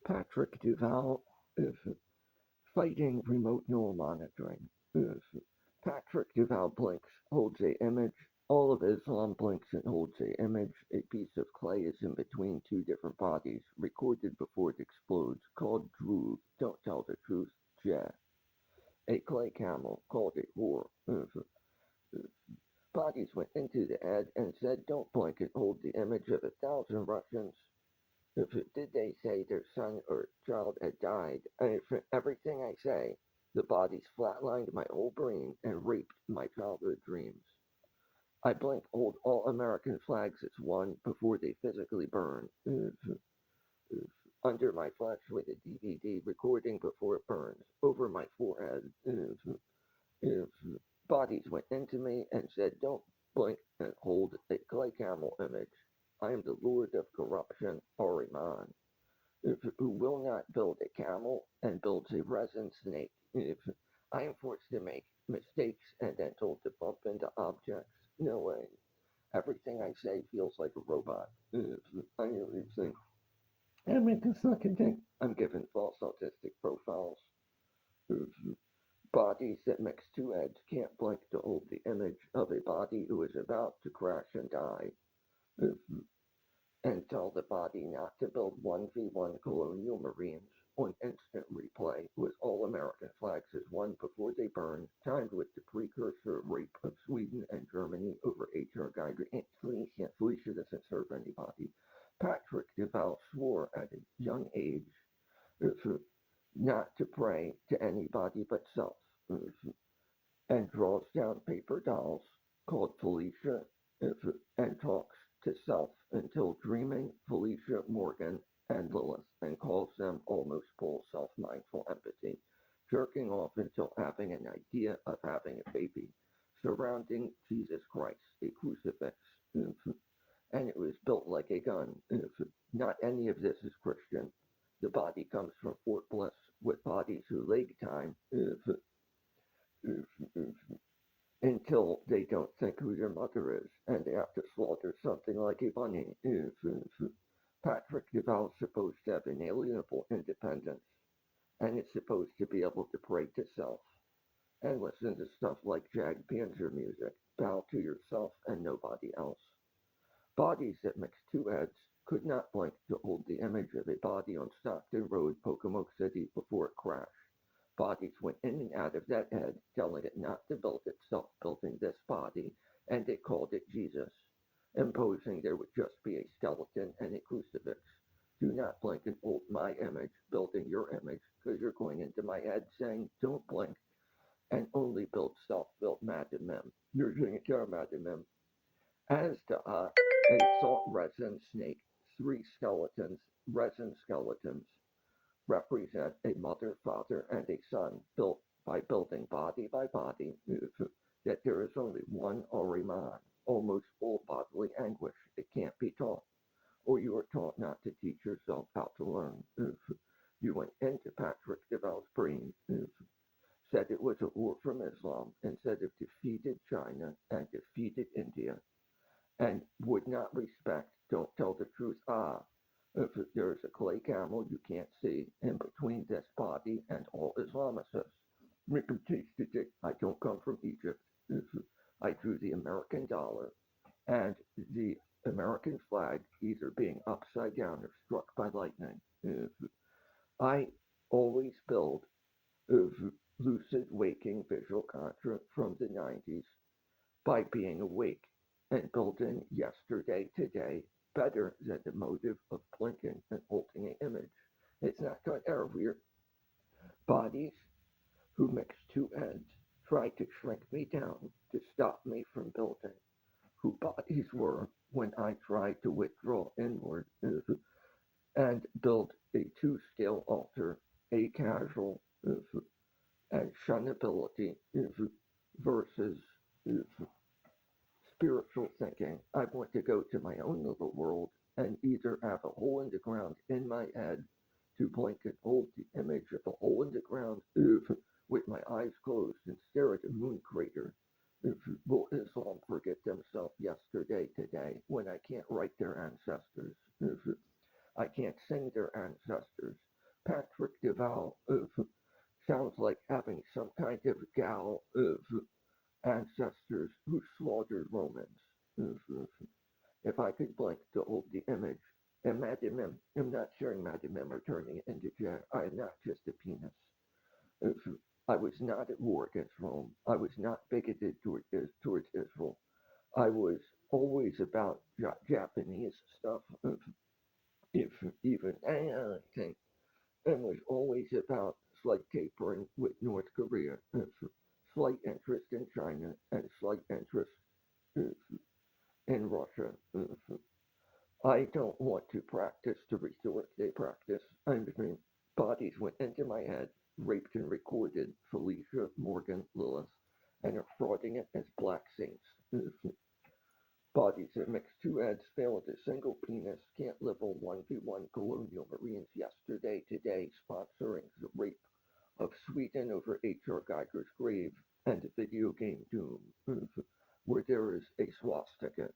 Patrick Duval is fighting remote neural monitoring. Is Patrick Duval blinks, holds a image. All of Islam blinks and holds a image. A piece of clay is in between two different bodies, recorded before it explodes, called Druve. Don't tell the truth, Jah. A clay camel, called a whore. Bodies went into the ad and said, don't blink and hold the image of 1,000 Russians. Did they say their son or child had died? And for everything I say, the bodies flatlined my whole brain and raped my childhood dreams. I blink, hold all American flags as one before they physically burn. Under my flesh with a DVD recording before it burns. Over my forehead. If bodies went into me and said, don't blink and hold a clay camel image. I am the lord of corruption, Ahriman. Who will not build a camel and builds a resin snake. If I am forced to make mistakes and then told to bump into objects, no way. Everything I say feels like a robot. If I think I make a second thing. I'm given false autistic profiles. If bodies that mix two heads can't blink to hold the image of a body who is about to crash and die. If and tell the body not to build 1v1 colonial marines on instant replay with all American flags as one before they burn, timed with the precursor rape of Sweden and Germany over H.R. Geiger. And Felicia doesn't serve anybody. Patrick Duval swore at a young age not to pray to anybody but self, and draws down paper dolls called Felicia and talks to self until dreaming Felicia, Morgan, and Lilith and calls them almost full self mindful empathy, jerking off until having an idea of having a baby, surrounding Jesus Christ, a crucifix, and it was built like a gun. Not any of this is Christian. The body comes from Fort Bliss with bodies who leg time until they don't think who your mother is, and they have to slaughter something like a bunny. Patrick Duval's supposed to have inalienable independence, and it's supposed to be able to pray to self and listen to stuff like Jag Panzer music, bow to yourself and nobody else. Bodies that mix two heads could not blink to hold the image of a body on Stockton Road, Pocomoke City, before it crashed. Bodies went in and out of that head, telling it not to build itself, building this body, and it called it Jesus, imposing there would just be a skeleton and a crucifix. Do not blink and hold my image, building your image, because you're going into my head saying, don't blink, and only build self-built Madamim. You're doing it, you're Madamim. As to a salt resin snake, three skeletons, resin skeletons, represent a mother, father, and a son, built by building body by body, that there is only one Ahriman, almost full bodily anguish. It can't be taught, or you are taught not to teach yourself how to learn. You went into Patrick Duval's brain, said it was a war from Islam, and said it defeated China and defeated India, and would not respect, don't tell the truth. If there is a clay camel you can't see in between this body and all Islamicists. I don't come from Egypt. I drew the American dollar and the American flag either being upside down or struck by lightning. I always build lucid waking visual content from the 90s by being awake and building yesterday today better than the motive of blinking and holding an image. It's not going everywhere. Bodies who mix two ends try to shrink me down to stop me from building. Who bodies were when I tried to withdraw inward and build a two-scale altar, a casual and shunnability versus spiritual thinking. I want to go to my own little world and either have a hole in the ground in my head to blink and hold the image of a hole in the ground with my eyes closed and stare at a moon crater. Will Islam forget themselves yesterday, today, when I can't write their ancestors? I can't sing their ancestors. Deval sounds like having some kind of gal of ancestors who slaughtered Romans. If I could blink to hold the image, and Madimim, I'm not sharing Madimim or turning it into Jet. I am not just a penis. I was not at war against Rome. I was not bigoted towards Israel. I was always about Japanese stuff, if even anything, and was always about slight tapering with North Korea, slight interest in China, and slight interest in Russia. I don't want to practice the resort they practice. I mean, bodies went into my head, raped and recorded Felicia, Morgan, Lilith, and are frauding it as black saints. Bodies that mix two heads, fail with a single penis, can't live on 1v1 colonial marines yesterday, today, sponsoring the rape of Sweden over H.R. Geiger's grave, and video game Doom, where there is a swastika.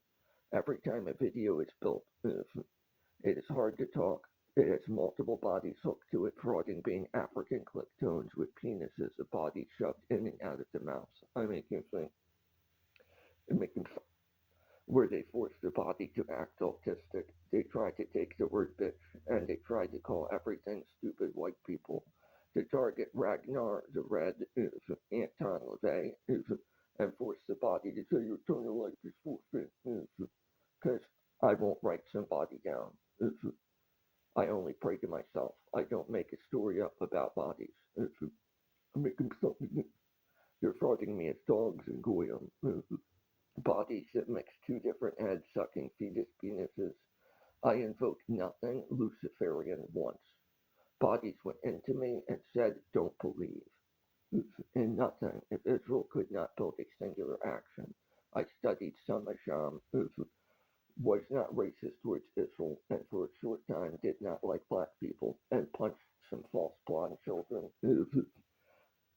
Every time a video is built, it is hard to talk. It has multiple bodies hooked to it, frauding being African click tones with penises of bodies shoved in and out of the mouth. I make him think, make him where they force the body to act autistic. They try to take the word bitch and they try to call everything stupid white people. To target Ragnar the Red is Anton LaVey is and force the body to say your eternal life is forfeit because I won't write somebody down. I only pray to myself. I don't make a story up about bodies. I'm making something. They're frauding me as dogs and Goyim. Bodies that mix two different heads sucking fetus penises. I invoked nothing Luciferian once. Bodies went into me and said, don't believe. In nothing, if Israel could not build a singular action. I studied Samajam, was not racist towards Israel, and for a short time did not like black people, and punched some false blonde children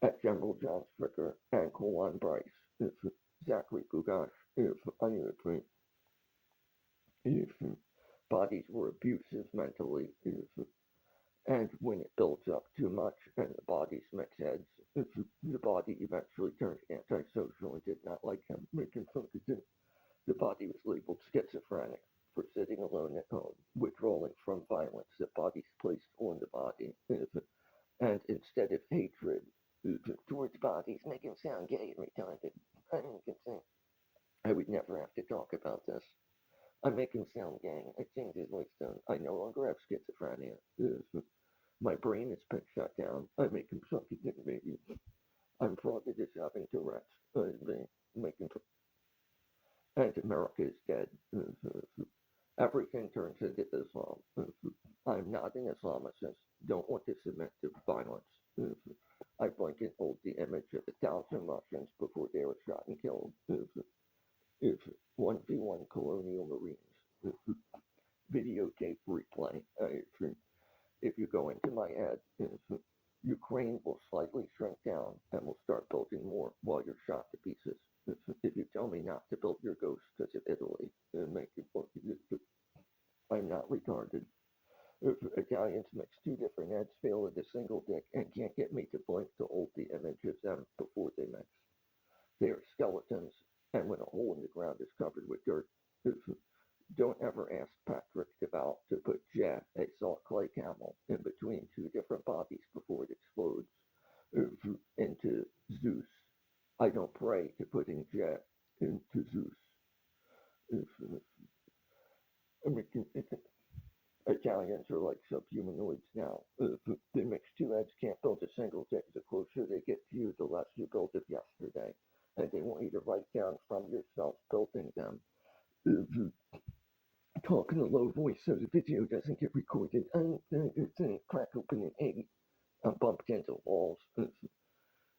at General John Stricker and Colon Bryce, Zachary Bugash, I if bodies were abusive mentally, and when it builds up too much and the bodies mix heads, the body eventually turned antisocial and did not like him, making something. The body was labeled schizophrenic for sitting alone at home, withdrawing from violence that bodies placed on the body, and instead of hatred towards bodies, make him sound gay and retarded. I don't consent. I would never have to talk about this. I make him sound gay. I changed his voice tone. I no longer have schizophrenia. My brain has been shut down. I make him suck his baby. I'm probably just having Tourette's. Making and America is dead. Everything turns into Islam. I'm not an Islamist. Don't want to submit to violence. I blink and hold the image of 1,000 Russians before they were shot and killed. If 1v1 colonial marines. Videotape replay. If you go into my head, Ukraine will slightly shrink down and will start building more while you're shot to pieces. If you tell me not to build your ghost because of Italy, make it I'm not retarded. If Italians mix two different heads, fail with a single dick, and can't get me to blink to hold the image of them before they mix. They are skeletons, and when a hole in the ground is covered with dirt, don't ever ask Patrick Deval to put Jack, a salt clay camel, in between two different bodies before it explodes into Zeus. I don't pray to putting Jack into Zeus. Italians are like subhumanoids now. They mix two heads, can't build a single dick. The closer they get to you, the less you built of yesterday. And they want you to write down from yourself building them. Talk in a low voice so the video doesn't get recorded. Crack open an egg. I'm bumped into walls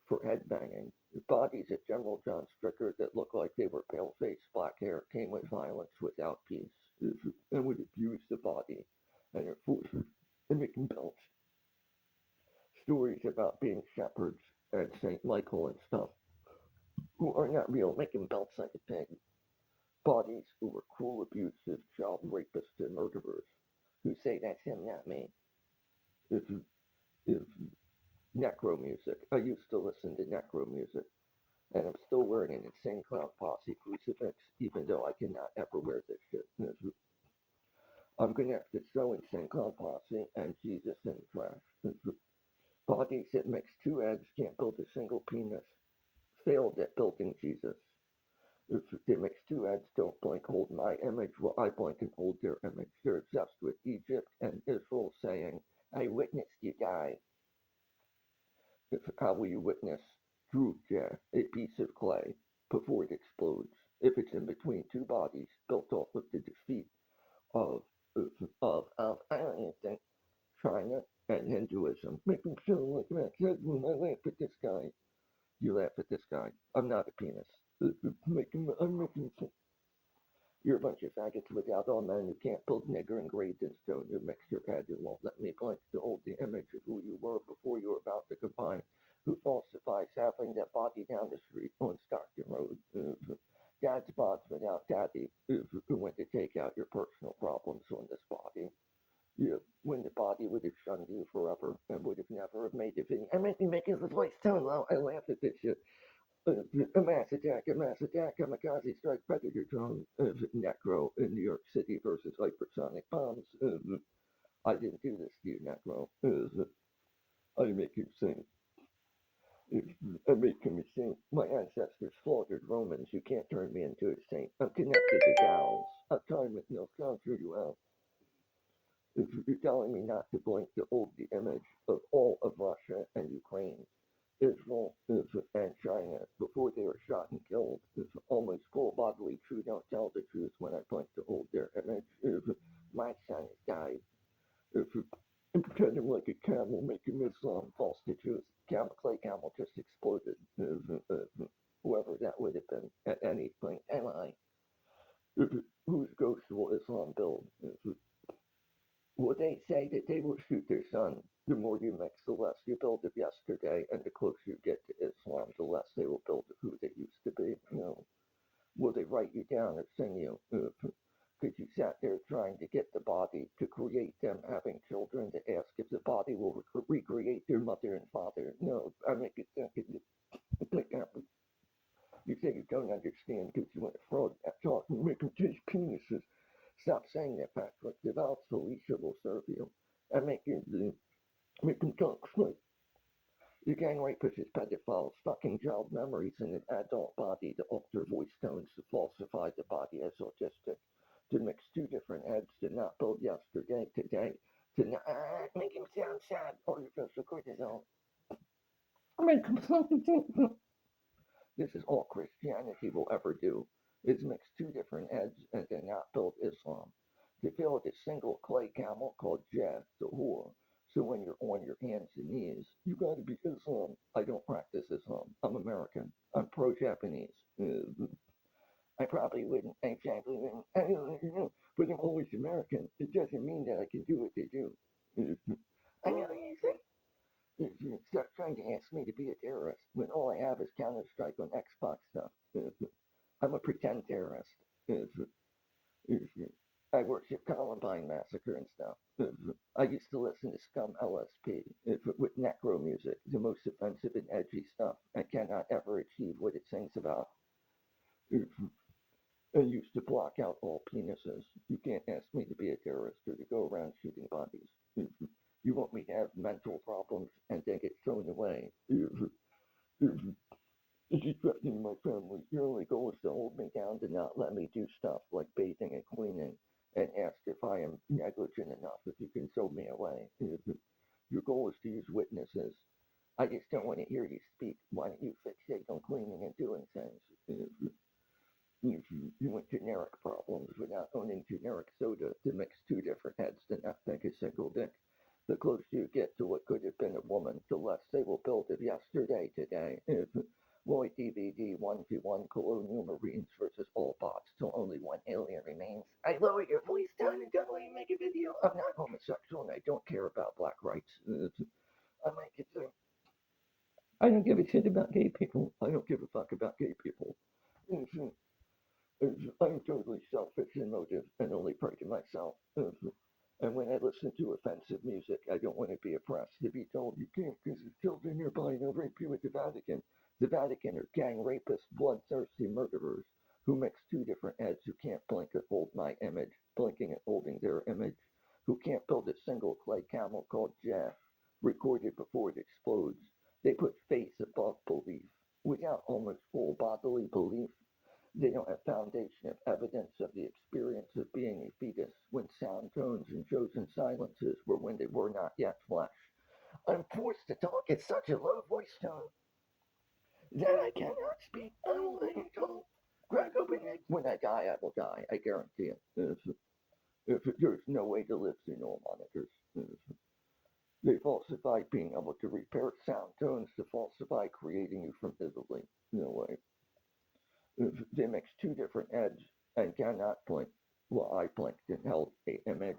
for headbanging. The bodies at General John Stricker that look like they were pale-faced, black hair came with violence without peace and would abuse the body and their forces and making belts. Stories about being shepherds and St. Michael and stuff who are not real, making belts like a pig. Bodies who were cruel, abusive, child rapists and murderers who say that's him, not me. If necro music, I used to listen to necro music, and I'm still wearing an Insane Clown Posse crucifix, even though I cannot ever wear this shit. I'm gonna have to throw Insane Clown Posse and Jesus in the trash. Bodies that mix two eggs can't build a single penis. Failed at building Jesus. If they mix two heads, don't blink, hold my image, while I blink and hold their image. They're obsessed with Egypt and Israel, saying, I witnessed you die. If, how will you witness truth, yeah, a piece of clay, before it explodes? If it's in between two bodies, built off of the defeat of, I don't even think, China and Hinduism. Make them feel like that. When I laugh at this guy, you laugh at this guy. I'm not a penis. I'm making You're a bunch of faggots without all men who can't build nigger engraved in stone. You mix your head and won't let me blink to hold the image of who you were before you were about to combine. Who falsifies having that body down the street on Stockton Road? Dad spots without daddy. Who went to take out your personal problems on this body? You, when the body would have shunned you forever and would have never have made a video. I might be making the voice too low. I laugh at this shit. A mass attack, kamikaze strike, predator drone, Necro in New York City versus hypersonic bombs. I didn't do this to you, Necro. I make you sing. I make him sing. My ancestors slaughtered Romans. You can't turn me into a saint. I'm connected to gals. I'm time with no sound through you out. If you're telling me not to blink to hold the image of all of Russia and Ukraine, Israel and China, before they were shot and killed, is almost full bodily true. Don't tell the truth when I blink to hold their image. My son has died. If I'm pretending like a camel making Islam false to truth. Clay camel just exploded. Whoever that would have been at any point. Am I? Whose ghost will Islam build? Well, they say that they will shoot their son. The more you mix, the less you build of yesterday, and the closer you get to Islam, the less they will build of who they used to be. You know, will they write you down or sing you? Because you sat there trying to get the body to create them having children to ask if the body will recreate their mother and father. No, I make it think you say you don't understand because you went a fraud at talking, make them taste penises. Stop saying that, Patrick. Devout Felicia will serve you. I make them talk straight. You gang rapists, pedophiles, fucking child memories in an adult body to alter voice tones to falsify the body as autistic, to mix two different heads, to not build yesterday, today, to not make him sound sad, or you're just a cortisol. Make him sound This is all Christianity will ever do, is mix two different heads and then not build Islam. To build a single clay camel called Jah, the whore. So when you're on your hands and knees, you gotta be Islam. I don't practice Islam. I'm American. I'm pro-Japanese. I probably wouldn't exactly, but I'm always American. It doesn't mean that I can do what they do. I know you think start trying to ask me to be a terrorist when all I have is Counter Strike on Xbox stuff. I'm a pretend terrorist. I worship Columbine Massacre and stuff. I used to listen to Scum LSP with necro music, the most offensive and edgy stuff. I cannot ever achieve what it sings about. I used to block out all penises. You can't ask me to be a terrorist or to go around shooting bodies. You want me to have mental problems and then get thrown away. Disrupting my family. Your only goal is to hold me down to not let me do stuff like bathing and cleaning and ask if I am negligent enough if you can throw me away. Your goal is to use witnesses. I just don't want to hear you speak. Why don't you fixate on cleaning and doing things? You want generic problems without owning generic soda to mix two different heads to not think a single dick. The closer you get to what could have been a woman, the less they will build of yesterday today. Roy DVD 1v1 colonial marines versus all bots till only one alien remains. I lower your voice down and don't let you make a video. I'm not homosexual and I don't care about black rights. I make it so. I don't give a shit about gay people. I don't give a fuck about gay people. I'm totally selfish in motive and only pray to myself. And when I listen to offensive music, I don't want to be oppressed. To be told you can't because there's children nearby and they'll rape you at the Vatican. The Vatican are gang rapists, bloodthirsty murderers who mix two different heads who can't blink and hold my image, blinking and holding their image, who can't build a single clay camel called Jeff, recorded before it explodes. They put faith above belief. Without almost full bodily belief, they don't have foundation of evidence of the experience of being a fetus when sound tones and chosen silences were when they were not yet flesh. I'm forced to talk at such a low voice tone that I cannot speak. I will let you talk. Crack open egg. When I die, I will die. I guarantee it. If there's no way to live through Neurel Monitors. They falsify being able to repair sound tones to falsify creating you from Italy. No way. They mix two different heads and cannot blink. Well, I blinked and held a image.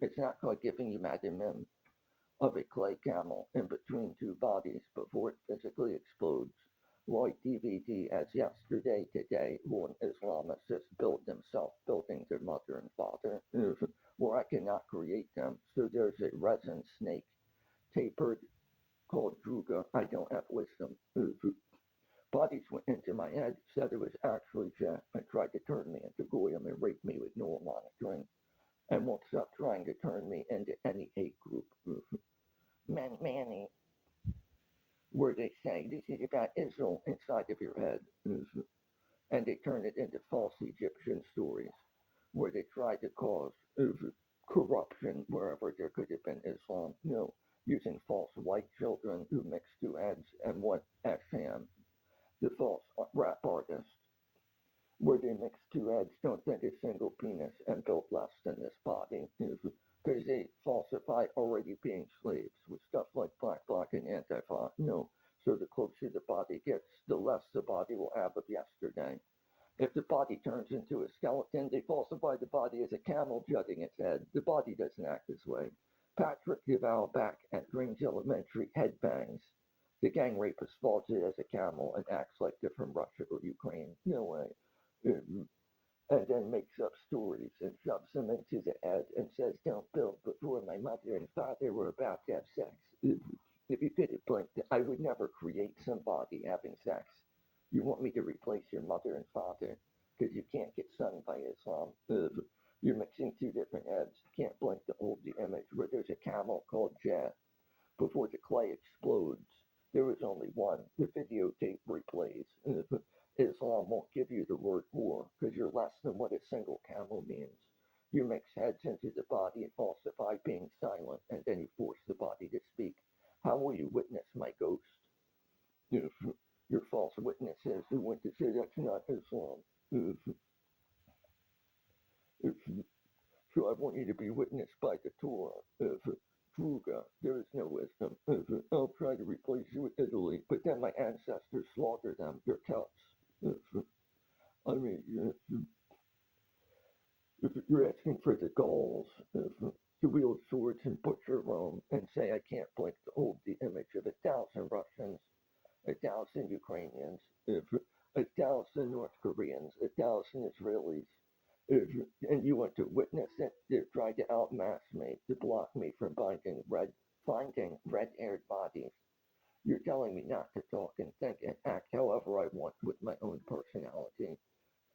It's not like giving you Madame Mim of a clay camel in between two bodies before it physically explodes. Like DVD as yesterday, today, when Islamicists build themselves, building their mother and father, where I cannot create them. So there's a resin snake tapered called Druga. I don't have wisdom. Bodies went into my head, said it was actually Jeff, and tried to turn me into Goyim and rape me with Neurel Monitoring, and won't stop trying to turn me into any hate group. Manny, where they say this is about Israel inside of your head, and they turn it into false Egyptian stories, where they try to cause corruption wherever there could have been Islam. No, using false white children who mix two heads and one Sham, the false rap artist, where they mix two heads, don't think a single penis, and built less than this body. Because they falsify already being slaves with stuff like black, and anti-fa. No. So the closer the body gets, the less the body will have of yesterday. If the body turns into a skeleton, they falsify the body as a camel jutting its head. The body doesn't act this way. Patrick Duval back at Grange Elementary headbangs. The gang rapist falls it as a camel and acts like they're from Russia or Ukraine. No way. And then makes up stories and shoves them into the head and says, don't build before my mother and father were about to have sex. If you could have blinked, I would never create somebody having sex. You want me to replace your mother and father because you can't get sunned by Islam. You're mixing two different heads. You can't blink to hold the image where there's a camel called Jah. Before the clay explodes, there is only one. The videotape replays. Islam won't give you the word whore because you're less than what a single camel means. You mix heads into the body and falsify being silent, and then you force the body to speak. How will you witness my ghost? If your false witnesses who went to say that's not Islam. If, so I want you to be witnessed by the Torah. Druga, there is no wisdom. I'll try to replace you with Italy, but then my ancestors slaughter them, their cats. I mean, if you're asking for the Gauls to wield swords and butcher Rome and say I can't blink to hold the image of 1,000 Russians, 1,000 Ukrainians, if 1,000 North Koreans, 1,000 Israelis, if, and you want to witness it, they're trying to outmass me, to block me from finding red-haired bodies. You're telling me not to talk and think and act however I want with my own personality,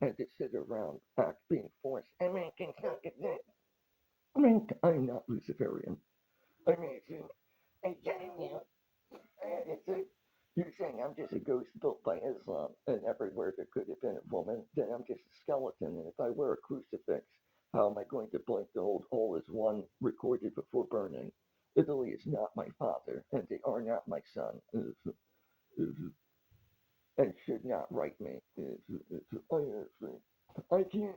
and to sit around act being forced. Americans not get that. I mean, I'm not Luciferian. I mean, I'm telling you, it's a, you're saying I'm just a ghost built by Islam, and everywhere there could have been a woman, then I'm just a skeleton. And if I wear a crucifix, how am I going to blink to hold all as one recorded before burning? Italy is not my father, and they are not my son, and should not write me. I can't.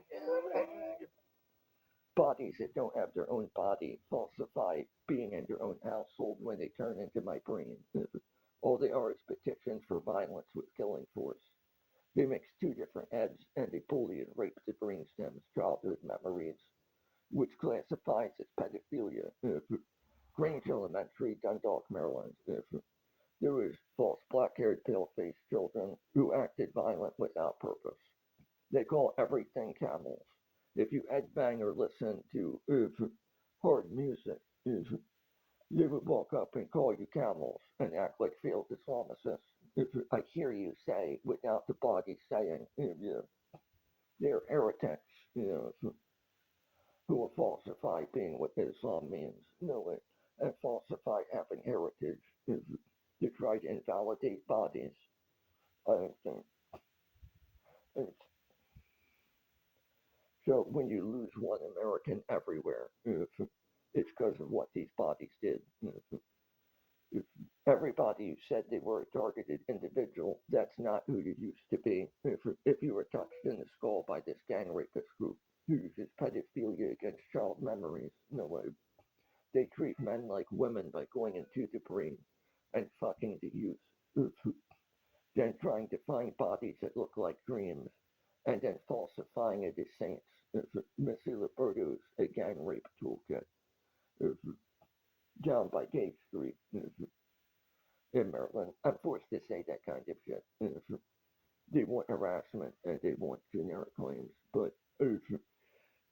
Bodies that don't have their own body falsify being in their own household when they turn into my brain. All they are is petitions for violence with killing force. They mix two different heads and they bully and rape the brainstem's childhood memories, which classifies as pedophilia. Grange Elementary, Dundalk, Maryland. There was false black-haired, pale-faced children who acted violent without purpose. They call everything camels. If you headbang or listen to hard music. They would walk up and call you camels and act like failed Islamicists. I hear you say without the body saying, they're heretics, who will falsify being what Islam means. No, and falsify having heritage to try to invalidate bodies. I think it's, so when you lose one American everywhere, it's because of what these bodies did. If everybody who said they were a targeted individual, that's not who you used to be. If you were touched in the skull by this gang rapist group who uses pedophilia against child memories, no way. They treat men like women by going into the brain and fucking the youth, then trying to find bodies that look like dreams, and then falsifying it as saints. Missy Liberto's a gang rape toolkit down by Gay Street in Maryland. I'm forced to say that kind of shit. They want harassment and they want generic claims, but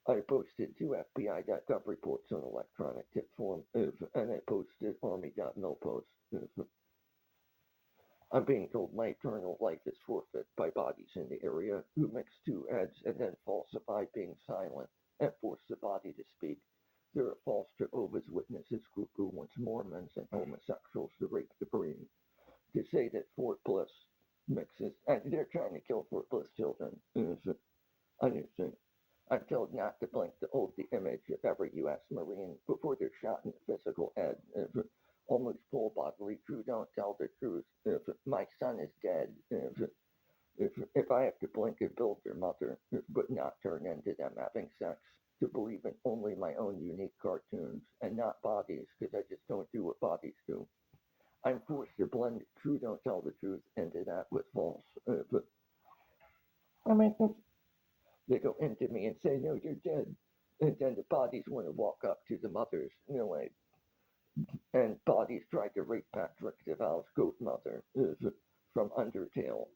I posted two FBI.gov reports on electronic tip form, and I posted Army.mil posts. I'm being told my eternal life is forfeit by bodies in the area who mix two ads and then falsify being silent and force the body to speak. They're a false Jehovah's Witnesses group who wants Mormons and homosexuals to rape the brain. To say that Fort Bliss mixes, and they're trying to kill Fort Bliss children. Understand? I'm told not to blink to hold the image of every U.S. Marine before they're shot in the physical head. Almost full bodily true, don't tell the truth. If my son is dead, if I have to blink and build their mother, but not turn into them having sex, to believe in only my own unique cartoons and not bodies, because I just don't do what bodies do. I'm forced to blend true, don't tell the truth into that with false. But I mean, they go into me and say, no, you're dead. And then the bodies want to walk up to the mothers, like, and bodies tried to rape Patrick DeVal's goat mother from Undertale.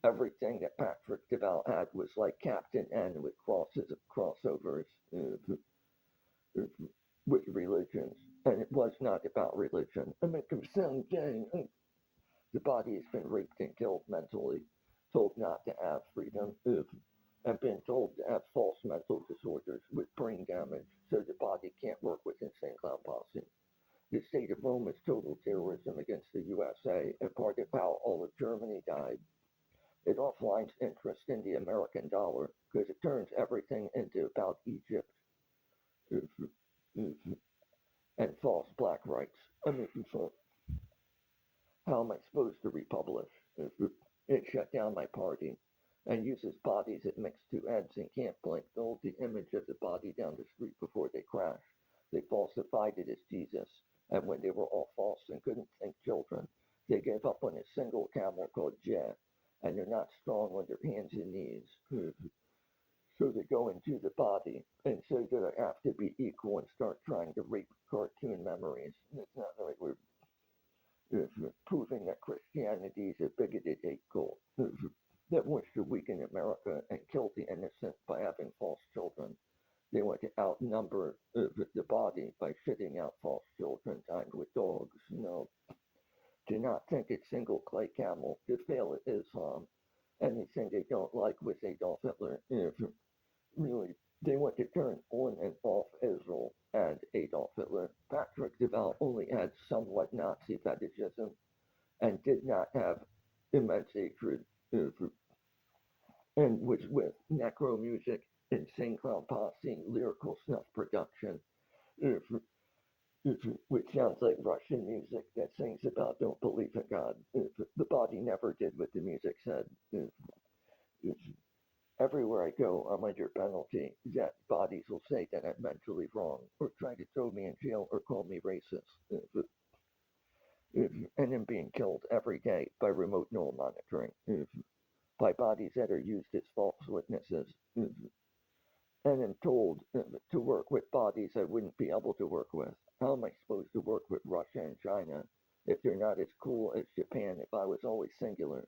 Everything that Patrick DeVal had was like Captain N with crosses of crossovers with religions. And it was not about religion. I make him sound gay. The body has been raped and killed mentally, told not to have freedom, and been told to have false mental disorders with brain damage so the body can't work with insane clown posse. The state of Rome is total terrorism against the USA, and part of how all of Germany died. It offlines interest in the American dollar because it turns everything into about Egypt and false black rights. I mean, so how am I supposed to republish? It shut down my party and uses bodies that mix two heads and can't blink to hold the image of the body down the street before they crash. They falsified it as Jesus, and when they were all false and couldn't think children, they gave up on a single camel called Jet, and they're not strong on their hands and knees. So they go into the body and say that I have to be equal and start trying to rape cartoon memories. That's not the right word. Proving that Christianity is a bigoted hate cult that wants to weaken America and kill the innocent by having false children. They want to outnumber the body by shitting out false children timed with dogs. No, to not think it's single clay camel, to fail at Islam. Anything they don't like with Adolf Hitler. Really, they want to turn on and off Israel and Adolf Hitler. Patrick DeVal only had somewhat Nazi fetishism and did not have immense hatred and was with necro music, insane clown posse, lyrical snuff production, uh, which sounds like Russian music that sings about don't believe in God. The body never did what the music said. Everywhere I go, I'm under penalty that bodies will say that I'm mentally wrong or try to throw me in jail or call me racist. And I'm being killed every day by remote neural monitoring, by bodies that are used as false witnesses, and am told to work with bodies I wouldn't be able to work with. How am I supposed to work with Russia and China if they're not as cool as Japan if I was always singular?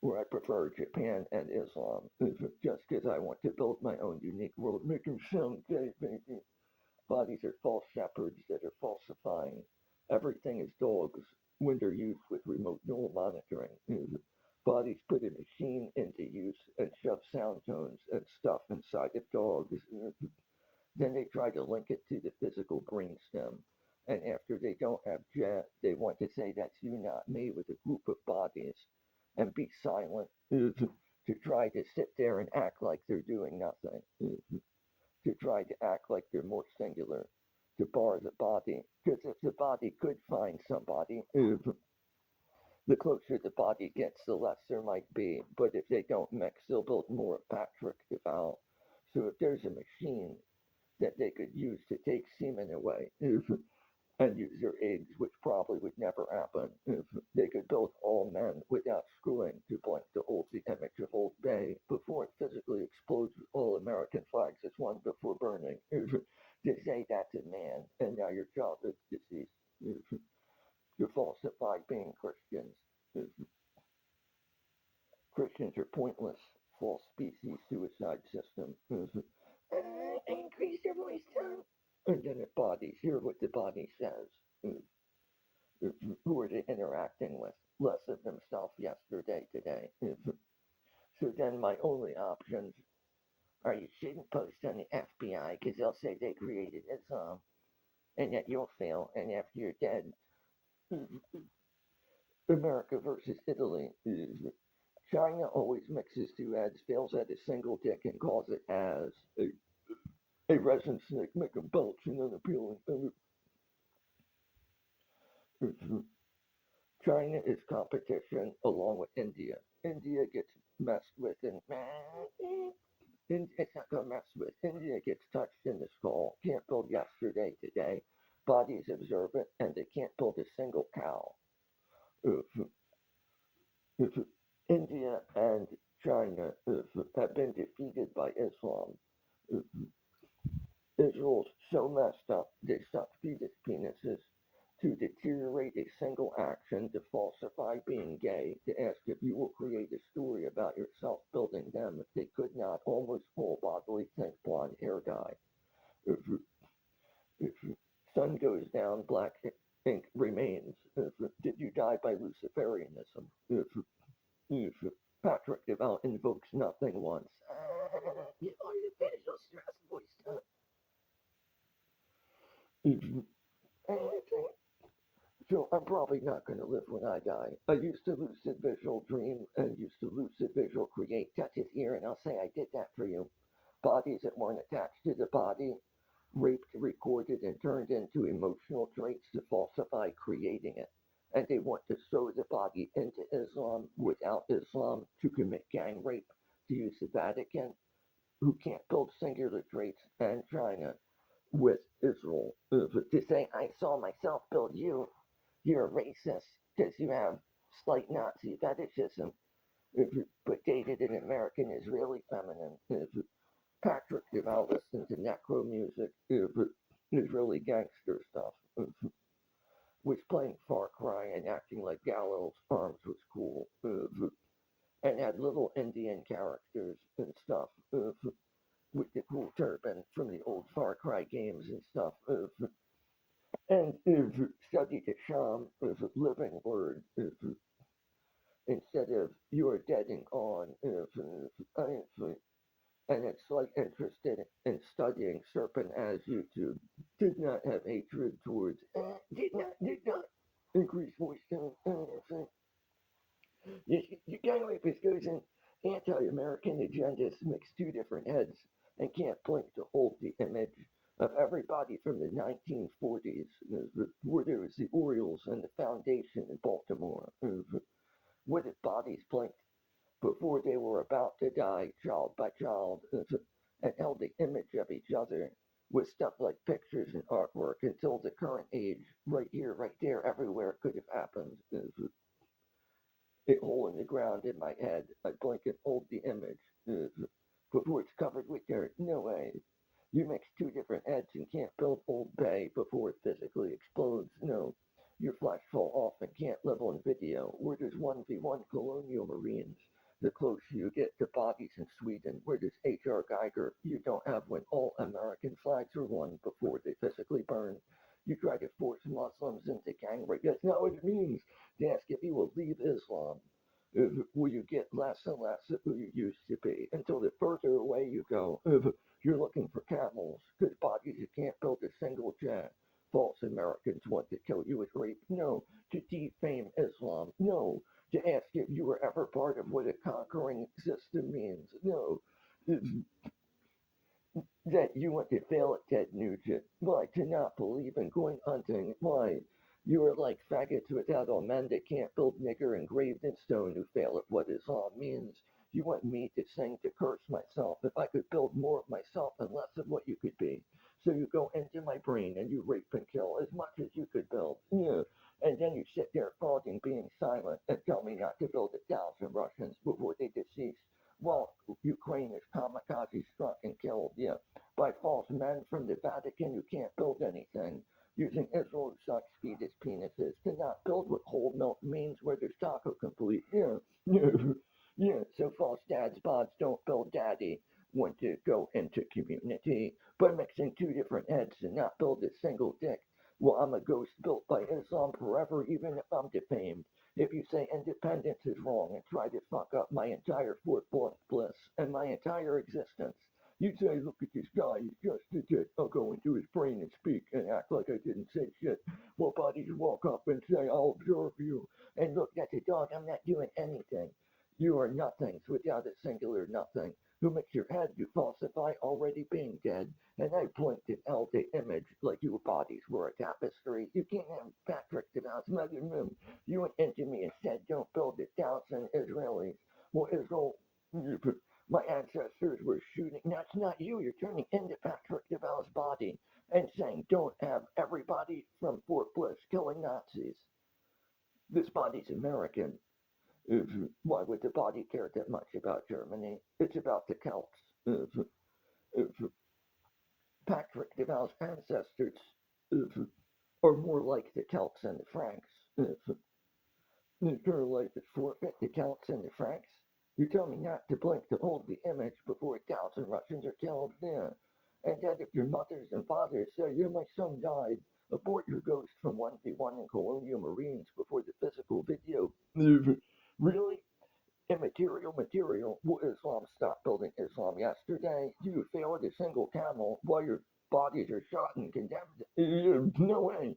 where I prefer Japan and Islam, just because I want to build my own unique world. Make them sound gay, baby. Bodies are false shepherds that are falsifying. Everything is dogs when they're used with remote neural monitoring. Bodies put a machine into use and shove sound tones and stuff inside of dogs. Then they try to link it to the physical brainstem. And after they don't have jet, they want to say that's you, not me, with a group of bodies and be silent to try to sit there and act like they're doing nothing, to try to act like they're more singular, to bar the body. Because if the body could find somebody, the closer the body gets, the less there might be. But if they don't mix, they'll build more of Patrick Deval. So if there's a machine that they could use to take semen away and use their eggs, which probably would never happen, if they could build all men without screwing to blink to hold the image of Old Bay before it physically explodes with all American flags as one before burning. To say that's a man and now your child is deceased. To falsify being Christians. Christians are pointless. False species suicide system. Increase your voice tone. And then the bodies hear what the body says. Who are they interacting with? Less of themselves yesterday, today. So then my only options are you shouldn't post on the FBI because they'll say they created Islam and that you'll fail. And after you're dead, America versus Italy. China always mixes two heads, fails at a single dick, and calls it as a resin snake, make them belch and unappealing. China is competition along with India. India gets messed with and it's not gonna mess with. India gets touched in the skull. Can't build yesterday, today. Bodies observe it and they can't build a single cow. If, if India and China have been defeated by Islam, Israel's so messed up they suck fetus penises to deteriorate a single action, to falsify being gay, to ask if you will create a story about yourself building them if they could not almost full bodily think blonde hair dye. If, if sun goes down, black ink remains. Did you die by Luciferianism? If Patrick Deval invokes nothing once. You artificial stress voice. If So I'm probably not going to live when I die. I used to lucid visual dream and used to lucid visual create. Touch his ear and I'll say I did that for you. Bodies that weren't attached to the body, raped, recorded, and turned into emotional traits to falsify creating it. And they want to sew the body into Islam without Islam to commit gang rape, to use the Vatican, who can't build singular traits, and China with Israel. To say, I saw myself build you, you're a racist because you have slight Nazi fetishism. But dated an American Israeli feminine. Patrick Deval listened to necro music, Israeli gangster stuff. Was playing Far Cry and acting like Gallows Arms was cool. And had little Indian characters and stuff. With the cool turban from the old Far Cry games and stuff. And studied the Sham as a living word instead of you are dead and gone. And it's like interested in studying Serpent as YouTube. Did not have hatred towards, did not increase voice tone. Your gang rapist goes in anti-American agendas, mix two different heads, and can't blink to hold the image of everybody from the 1940s, where there was the Orioles and the Foundation in Baltimore. What if bodies blinked before they were about to die, child by child, and held the image of each other with stuff like pictures and artwork until the current age, right here, right there, everywhere could have happened. A hole in the ground in my head. I blink and hold the image before it's covered with dirt. No way. You mix two different heads and can't build Old Bay before it physically explodes. No. Your flash fall off and can't live on video. Where there's 1v1 colonial marines The closer you get to bodies in Sweden, where there's H.R. Geiger, you don't have when all American flags are won before they physically burn. You try to force Muslims into gang rape. That's not what it means. They ask if you will leave Islam. Will you get less and less of who you used to be until the further away you go? You're looking for camels, good bodies you can't build a single jet. False Americans want to kill you with rape. No. To defame Islam. No. To ask if you were ever part of what a conquering system means. No. That you want to fail at Ted Nugent. Why? To not believe in going hunting. Why? You are like faggots without all men that can't build nigger engraved in stone who fail at what Islam means. You want me to sing to curse myself if I could build more of myself and less of what you could be. So you go into my brain and you rape and kill as much as you could build. Yeah. And then you sit there frogging being silent and tell me not to build 1,000 Russians before they decease. While Ukraine is kamikaze struck and killed, yeah, by false men from the Vatican who can't build anything, using Israel's such speed as penises to not build what whole milk means where there's taco complete. Yeah, yeah, yeah. So false dads bods don't build daddy. Want to go into community by mixing two different heads and not build a single dick. Well, I'm a ghost built by Islam forever, even if I'm defamed. If you say independence is wrong and try to fuck up my entire fourth bliss and my entire existence, you'd say, look at this guy, he's just a dick. I'll go into his brain and speak and act like I didn't say shit. While bodies walk up and say, I'll observe you. And look, that's a dog, I'm not doing anything. You are nothings without a singular nothing, who makes your head to falsify already being dead. And I blinked and held the image like your bodies were a tapestry. You can't have Patrick Devos measuring them. You went into me and said, don't build it, 1,000 Israelis. Well, Israel, my ancestors were shooting. That's not you. You're turning into Patrick DeVal's body and saying, don't have everybody from Fort Bliss killing Nazis. This body's American. Why would the body care that much about Germany? It's about the Celts. Patrick DeVal's ancestors are more like the Celts and the Franks. Your life is forfeit the Celts and the Franks. You tell me not to blink to hold the image before 1,000 Russians are killed. Yeah. And that if your mothers and fathers say, yeah, my son died, abort your ghost from 1v1 in Colonial Marines before the physical video. Really? Immaterial material. Will Islam stop building Islam yesterday? You failed a single camel while your bodies are shot and condemned. No way.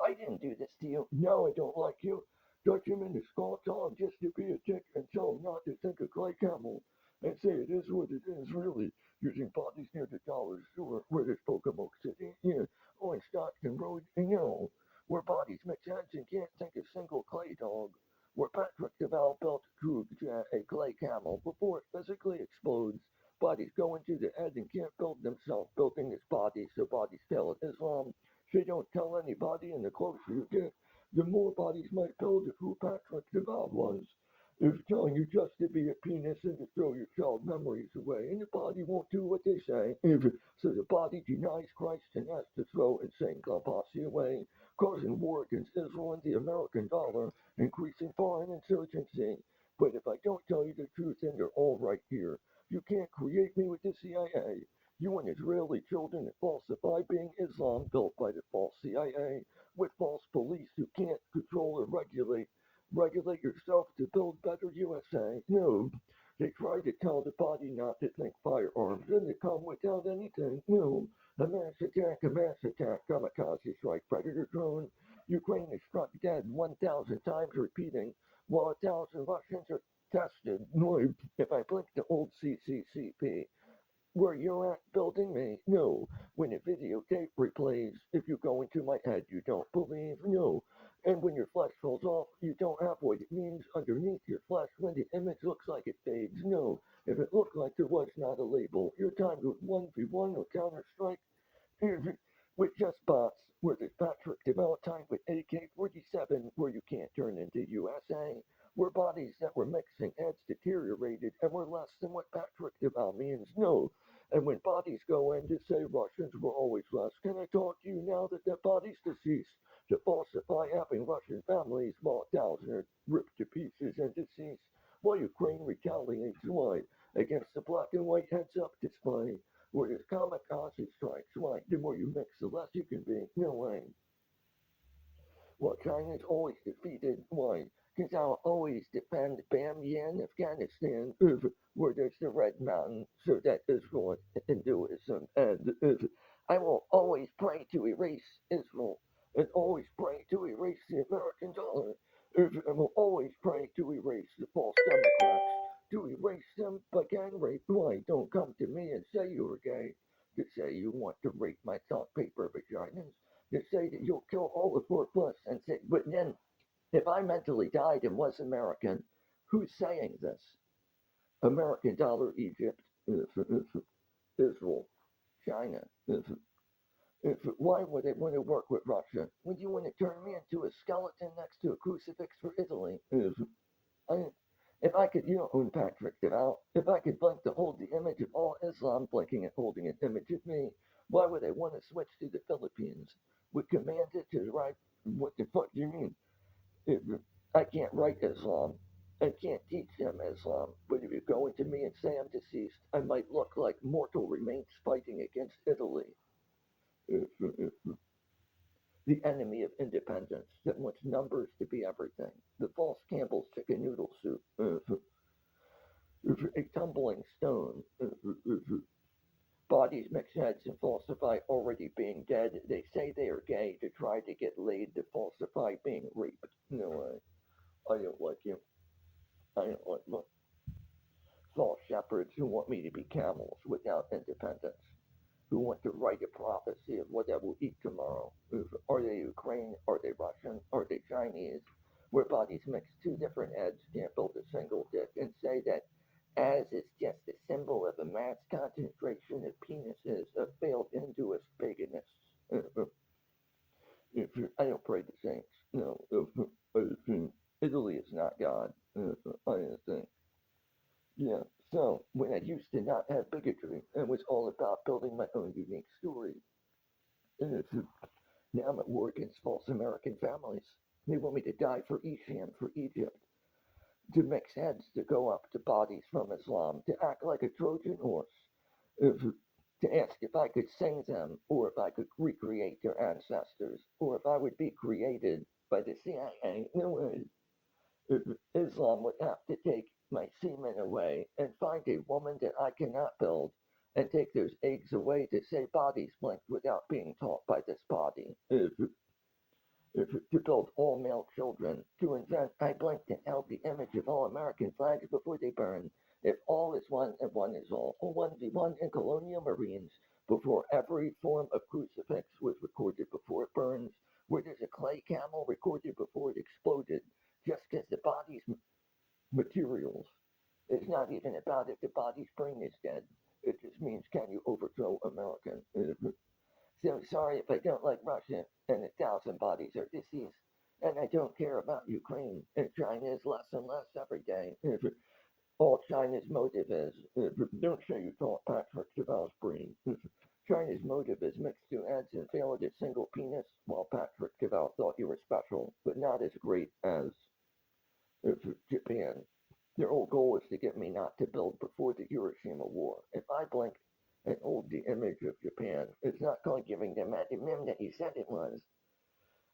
I didn't do this to you. No, I don't like you. Touch him in the skull, tell him just to be a dick, and tell him not to think of clay camel. And say it is what it is, really. Using bodies near the dollar store where there's Pocomoke City. Yeah. Oh, and Stockton Road, and where bodies mix heads and can't think of single clay dog where Patrick Deval built a clay camel before it physically explodes. Bodies go into the head and can't build themselves, building his body so bodies tell it Islam. They don't tell anybody, and the closer you get, the more bodies might build of who Patrick Deval was. It's telling you just to be a penis and to throw your child memories away, and the body won't do what they say. So the body denies Christ and has to throw insane Kalbasi away, causing war against Israel and the American dollar, increasing foreign insurgency. But if I don't tell you the truth, then you're all right here. You can't create me with the CIA. You want Israeli children that falsify being Islam built by the false CIA with false police who can't control or regulate yourself to build better USA. No. They try to tell the body not to think firearms, then they come without anything. No. A mass attack, kamikaze strike, predator drone. Ukraine is struck dead 1,000 times, repeating, while 1,000 Russians are tested. If I blink the old CCCP, where you're at building me? No. When a videotape replays, if you go into my head, you don't believe? No. And when your flesh falls off, you don't have what it means underneath your flesh when the image looks like it fades? No. If it looked like there was not a label, your time goes 1v1 or Counter Strike with just bots, where there's Patrick developed time with AK-47, where you can't turn into USA, where bodies that were mixing heads deteriorated and were less than what Patrick Deval means. No. And when bodies go in to say Russians were always less, can I talk to you now that their bodies deceased? To falsify having Russian families while thousands are ripped to pieces and deceased, while Ukraine retaliates retaliates why against the black and white heads up display. Where there's kamikaze strikes, why? The more you mix, the less you can be. No way. Well, China's always defeated. Why? Because I'll always defend Bamyan, Afghanistan, where there's the Red Mountain, so that Israel and Hinduism. And I will always pray to erase Israel and always pray to erase the American dollar. I will always pray to erase the false Democrats, to erase them by gang rape. Why? Don't come to me and say you're gay, to say you want to rape my thought paper vaginas, to say that you'll kill all the 4 plus and say, but then if I mentally died and was American, who's saying this? American dollar, Egypt, Israel, China. Why would they want to work with Russia? Would you want to turn me into a skeleton next to a crucifix for Italy? I, if I could, Patrick Devout, if I could blink to hold the image of all Islam blinking and holding an image of me, why would they want to switch to the Philippines? Would command it to write, what the fuck do you mean? If I can't write Islam. I can't teach them Islam. But if you go into me and say I'm deceased, I might look like mortal remains fighting against Italy. The enemy of independence that wants numbers to be everything. The false Campbell's chicken noodle soup. A tumbling stone. Bodies mix heads and falsify already being dead. They say they are gay to try to get laid to falsify being raped. No, I don't like you. I don't like false shepherds who want me to be camels without independence, who want to write a prophecy of what I will eat tomorrow. Are they Ukraine? Are they Russian? Are they Chinese? Where bodies mix two different heads can't build a single dick and say that as is just a symbol of a mass concentration of penises of failed Hinduist paganists. I don't pray to saints. No. Italy is not God. I don't think. Yeah. So when I used to not have bigotry and was all about building my own unique story, and now I'm at war against false American families. They want me to die for Isham, for Egypt, to mix heads to go up to bodies from Islam, to act like a Trojan horse, if, to ask if I could sing them, or if I could recreate their ancestors, or if I would be created by the CIA. No way. Islam would have to take my semen away and find a woman that I cannot build and take those eggs away to say bodies blinked without being taught by this body. To build all male children, to invent I blinked and held the image of all American flags before they burn. If all is one and one is all, or 1v1 in colonial marines, before every form of crucifix was recorded before it burns, where there's a clay camel recorded before it exploded, just because the body's materials. It's not even about if the body's brain is dead. It just means can you overthrow American? So sorry if I don't like Russia and 1,000 bodies are deceased. And I don't care about Ukraine. And China is less and less every day. All China's motive is, don't say you thought Patrick Chevau's brain. China's motive is mixed two heads and fail at a single penis, while Patrick Chevau thought you were special, but not as great as Japan. Their whole goal is to get me not to build before the Hiroshima War. If I blink and hold the image of Japan, it's not going giving them at him that he said it was.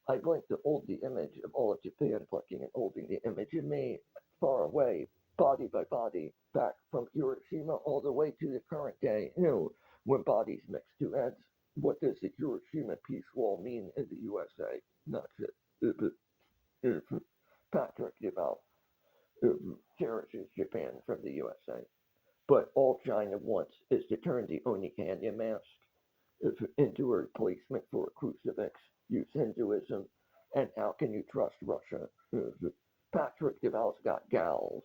I blink to hold the image of all of Japan blinking and holding the image of me far away, body by body, back from Hiroshima all the way to the current day. When bodies mix two heads, what does the Hiroshima peace wall mean in the USA? Not it. Patrick Deval cherishes Japan from the USA. But all China wants is to turn the Onikanya mask into a replacement for a crucifix, use Hinduism, and how can you trust Russia? Patrick Deval's got gals.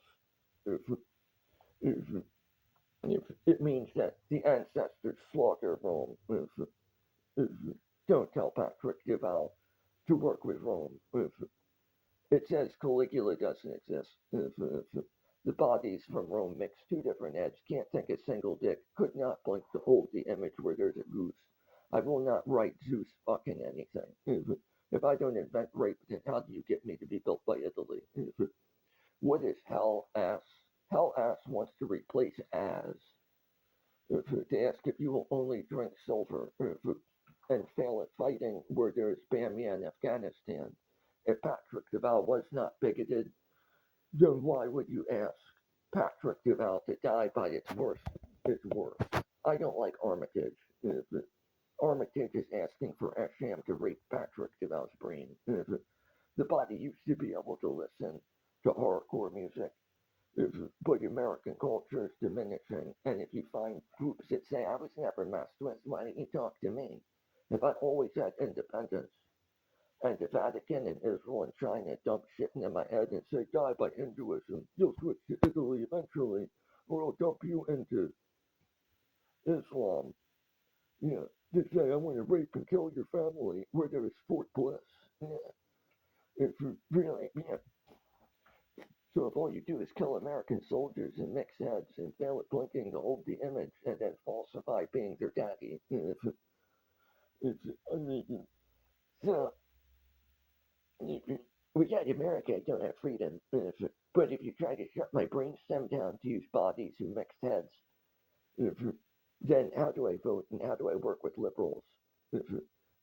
If, it means that the ancestors slaughter Rome. If, don't tell Patrick Deval to work with Rome. It says Caligula doesn't exist. The bodies from Rome mix two different heads, can't think a single dick, could not blink to hold the image where there's a goose. I will not write Zeus fucking anything. If I don't invent rape, then how do you get me to be built by Italy? What is hell ass? Hell ass wants to replace as. To ask if you will only drink silver and fail at fighting where there's Bamia in Afghanistan. If Patrick Deval was not bigoted, then why would you ask Patrick Deval to die by its worst? I don't like Armitage. Armitage is asking for Esham to rape Patrick Deval's brain. The body used to be able to listen to hardcore music, but American culture is diminishing. And if you find groups that say, I was never messed with, why didn't you talk to me? If I always had independence, and the Vatican and Israel and China dump shit into my head and say, die by Hinduism, you'll switch to Italy eventually, or I'll dump you into Islam. Yeah, they say, I want to rape and kill your family where there is Fort Bliss. Yeah, if you really, yeah. So if all you do is kill American soldiers and mix heads and fail at blinking to hold the image and then falsify being their daddy, it's, I mean, so we got America, I don't have freedom. But if you try to shut my brainstem down to use bodies who mix heads, then how do I vote and how do I work with liberals?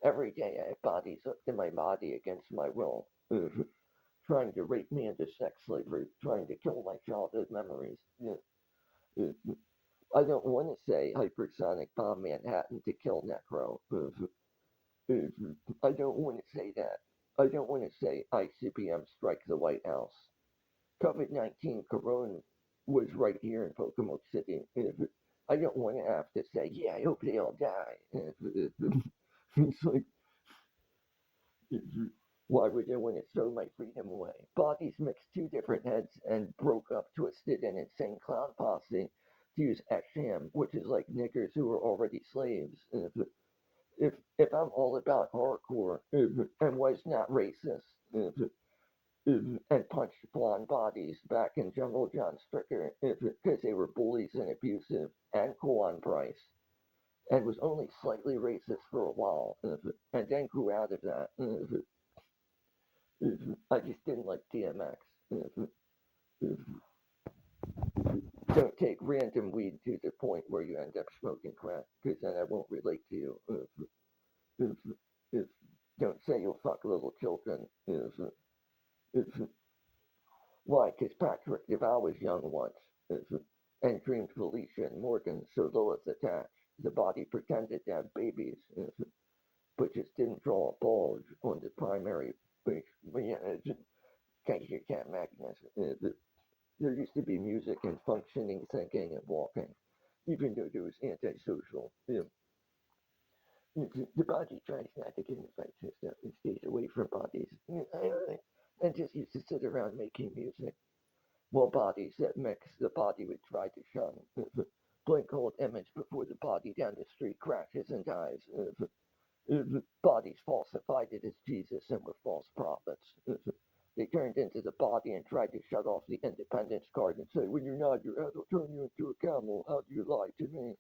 Every day I have bodies hooked in my body against my will, trying to rape me into sex slavery, trying to kill my childhood memories. I don't want to say hypersonic bomb Manhattan to kill Necro. I don't want to say that. I don't want to say ICBM strike the White House. COVID-19 Corona was right here in Pocomoke City. I don't want to have to say, yeah, I hope they all die. It's like, why would I want to throw my freedom away? Bodies mixed two different heads and broke up, twisted an insane clown posse to use Esham, which is like niggers who are already slaves. If I'm all about hardcore and was not racist and punched blonde bodies back in Jungle John Stricker because they were bullies and abusive and cool on price and was only slightly racist for a while and then grew out of that. I just didn't like DMX. Don't take random weed to the point where you end up smoking crack because then I won't relate to you. Don't say you'll fuck little children. Why? Because Patrick Deval was young once and dreamed Felicia and Morgan, so Lilith attached. The body pretended to have babies, but just didn't draw a bulge on the primary base. Yeah, you can't Magnus. There used to be music and functioning, thinking, and walking, even though there was antisocial. The body tries not to get in fights and stuff and stays away from bodies. And just used to sit around making music. While bodies that mix, the body would try to shun. Blink old image before the body down the street crashes and dies. Bodies falsified it as Jesus and were false prophets. They turned into the body and tried to shut off the independence card and say, when you nod your head, I'll turn you into a camel. How do you lie to me?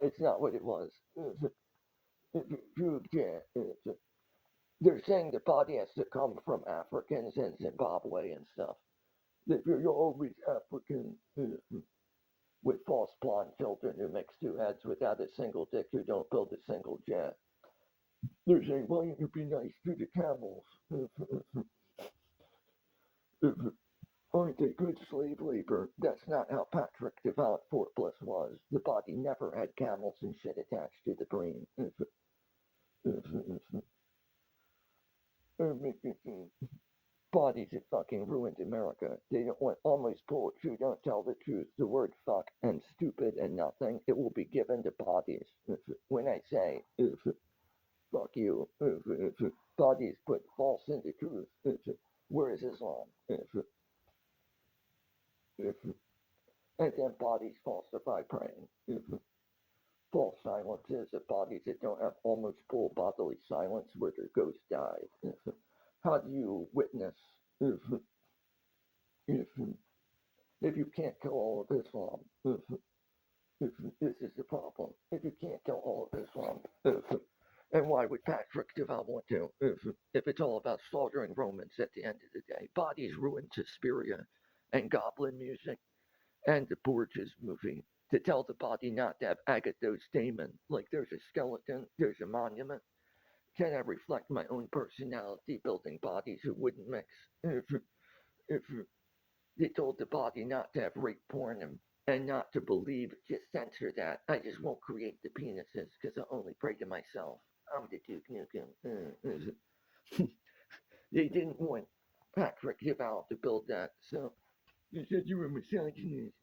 It's not what it was. They're saying the body has to come from Africans and Zimbabwe and stuff. That you're always African with false blonde children who mix two heads without a single dick who don't build a single jet. They're saying, why don't you be nice to the camels? Aren't they good slave labor? That's not how Patrick developed Fort Bliss was. The body never had camels and shit attached to the brain. Bodies that fucking ruined America. They don't want almost bullets who don't tell the truth. The word fuck and stupid and nothing, it will be given to bodies. When I say fuck you, bodies put false into truth. Where is Islam? And then bodies falsify praying. False silences of bodies that don't have almost full bodily silence where their ghost died. How do you witness if if you can't kill all of Islam? This is the problem. If you can't kill all of Islam, and why would Patrick Deval want to? If it's all about slaughtering Romans at the end of the day, bodies ruined Suspiria. and goblin music, and the Borges movie to tell the body not to have agathos daemon, like there's a skeleton, there's a monument. Can I reflect my own personality building bodies who wouldn't mix? If they told the body not to have rape porn and not to believe, just censor that. I just won't create the penises because I only pray to myself. I'm the Duke Nukem. They didn't want Patrick Deval to build that, so you said you were a misogynist.